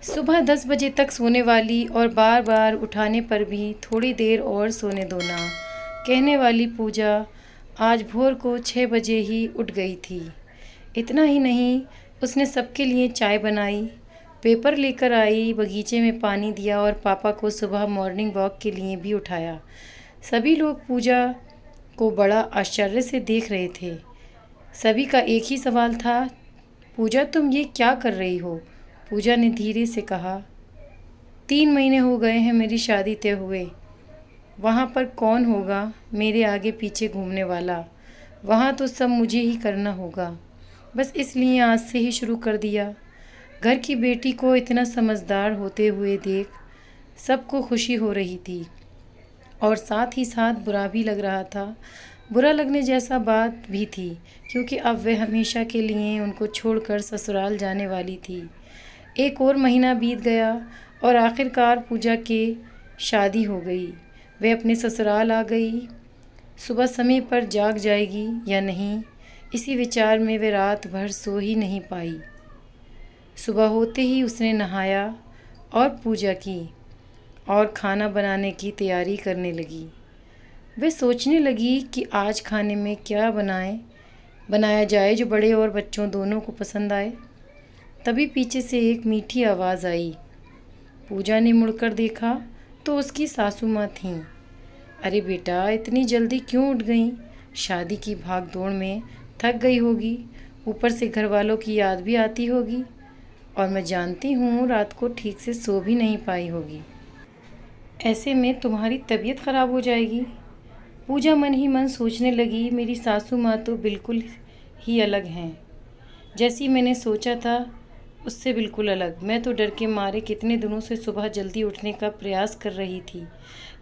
सुबह 10 बजे तक सोने वाली और बार बार उठाने पर भी थोड़ी देर और सोने दो ना कहने वाली पूजा आज भोर को 6 बजे ही उठ गई थी। इतना ही नहीं, उसने सबके लिए चाय बनाई, पेपर लेकर आई, बगीचे में पानी दिया और पापा को सुबह मॉर्निंग वॉक के लिए भी उठाया। सभी लोग पूजा को बड़ा आश्चर्य से देख रहे थे। सभी का एक ही सवाल था, पूजा तुम ये क्या कर रही हो? पूजा ने धीरे से कहा, 3 महीने हो गए हैं मेरी शादी तय हुए। वहाँ पर कौन होगा मेरे आगे पीछे घूमने वाला? वहाँ तो सब मुझे ही करना होगा। बस इसलिए आज से ही शुरू कर दिया। घर की बेटी को इतना समझदार होते हुए देख सबको खुशी हो रही थी और साथ ही साथ बुरा भी लग रहा था। बुरा लगने जैसा बात भी थी क्योंकि अब वह हमेशा के लिए उनको छोड़कर ससुराल जाने वाली थी। एक और महीना बीत गया और आखिरकार पूजा के शादी हो गई। वह अपने ससुराल आ गई। सुबह समय पर जाग जाएगी या नहीं, इसी विचार में वह रात भर सो ही नहीं पाई। सुबह होते ही उसने नहाया और पूजा की और खाना बनाने की तैयारी करने लगी। वह सोचने लगी कि आज खाने में क्या बनाया जाए जो बड़े और बच्चों दोनों को पसंद आए। तभी पीछे से एक मीठी आवाज़ आई। पूजा ने मुड़कर देखा तो उसकी सासू माँ थीं। अरे बेटा, इतनी जल्दी क्यों उठ गई? शादी की भाग दौड़ में थक गई होगी, ऊपर से घर वालों की याद भी आती होगी और मैं जानती हूँ रात को ठीक से सो भी नहीं पाई होगी। ऐसे में तुम्हारी तबीयत ख़राब हो जाएगी। पूजा मन ही मन सोचने लगी, मेरी सासू माँ तो बिल्कुल ही अलग हैं। जैसी मैंने सोचा था उससे बिल्कुल अलग। मैं तो डर के मारे कितने दिनों से सुबह जल्दी उठने का प्रयास कर रही थी।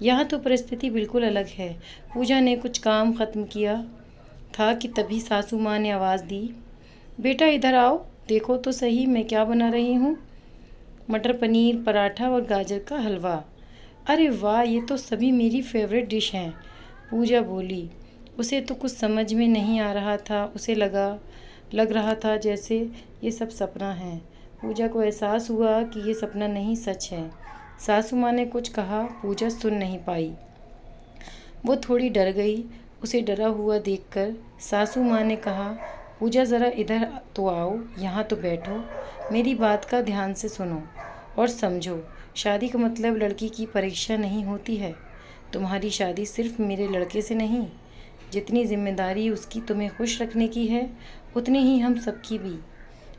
यहाँ तो परिस्थिति बिल्कुल अलग है। पूजा ने कुछ काम ख़त्म किया था कि तभी सासू माँ ने आवाज़ दी, बेटा इधर आओ, देखो तो सही मैं क्या बना रही हूँ। मटर पनीर, पराठा और गाजर का हलवा। अरे वाह, ये तो सभी मेरी फेवरेट डिश हैं। पूजा बोली। उसे तो कुछ समझ में नहीं आ रहा था। उसे लग रहा था जैसे ये सब सपना है। पूजा को एहसास हुआ कि ये सपना नहीं, सच है। सासू माँ ने कुछ कहा, पूजा सुन नहीं पाई। वो थोड़ी डर गई। उसे डरा हुआ देखकर सासू माँ ने कहा, पूजा ज़रा इधर तो आओ, यहाँ तो बैठो, मेरी बात का ध्यान से सुनो और समझो। शादी का मतलब लड़की की परीक्षा नहीं होती है। तुम्हारी शादी सिर्फ मेरे लड़के से नहीं, जितनी जिम्मेदारी उसकी तुम्हें खुश रखने की है उतनी ही हम सबकी भी।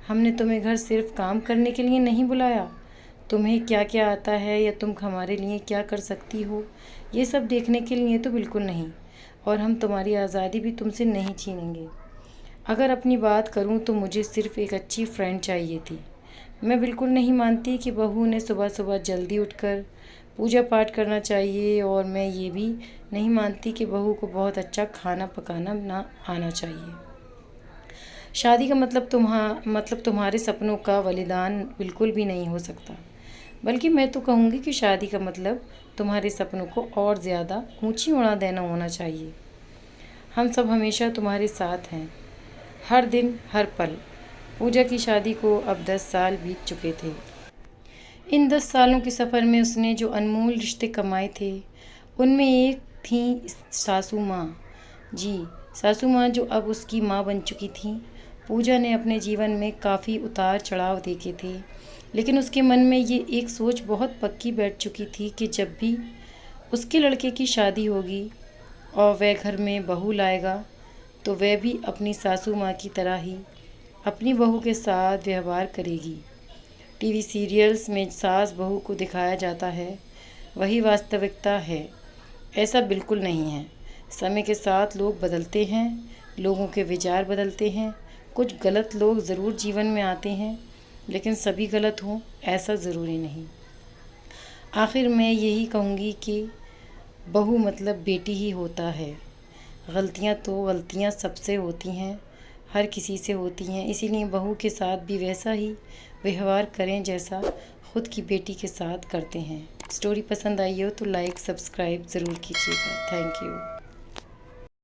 हमने तुम्हें घर सिर्फ काम करने के लिए नहीं बुलाया। तुम्हें क्या क्या आता है या तुम हमारे लिए क्या कर सकती हो, ये सब देखने के लिए तो बिल्कुल नहीं। और हम तुम्हारी आज़ादी भी तुमसे नहीं छीनेंगे। अगर अपनी बात करूं तो मुझे सिर्फ एक अच्छी फ्रेंड चाहिए थी। मैं बिल्कुल नहीं मानती कि बहू ने सुबह सुबह जल्दी उठकर पूजा पाठ करना चाहिए और मैं ये भी नहीं मानती कि बहू को बहुत अच्छा खाना पकाना ना आना चाहिए। शादी का मतलब तुम्हारे सपनों का बलिदान बिल्कुल भी नहीं हो सकता। बल्कि मैं तो कहूँगी कि शादी का मतलब तुम्हारे सपनों को और ज़्यादा ऊंची उड़ा देना होना चाहिए। हम सब हमेशा तुम्हारे साथ हैं, हर दिन हर पल। पूजा की शादी को अब 10 साल बीत चुके थे। इन 10 सालों के सफ़र में उसने जो अनमोल रिश्ते कमाए थे उनमें एक थी सासू माँ। जी, सासू माँ जो अब उसकी माँ बन चुकी थी। पूजा ने अपने जीवन में काफ़ी उतार चढ़ाव देखे थे, लेकिन उसके मन में ये एक सोच बहुत पक्की बैठ चुकी थी कि जब भी उसके लड़के की शादी होगी और वह घर में बहू लाएगा तो वह भी अपनी सासू माँ की तरह ही अपनी बहू के साथ व्यवहार करेगी। टीवी सीरियल्स में सास बहू को दिखाया जाता है, वही वास्तविकता है। ऐसा बिल्कुल नहीं है। समय के साथ लोग बदलते हैं, लोगों के विचार बदलते हैं। कुछ गलत लोग ज़रूर जीवन में आते हैं, लेकिन सभी गलत हों ऐसा ज़रूरी नहीं। आखिर मैं यही कहूँगी कि बहू मतलब बेटी ही होता है। गलतियाँ सबसे होती हैं, हर किसी से होती हैं। इसीलिए बहू के साथ भी वैसा ही व्यवहार करें जैसा खुद की बेटी के साथ करते हैं। स्टोरी पसंद आई हो तो लाइक सब्सक्राइब ज़रूर कीजिएगा। Thank you.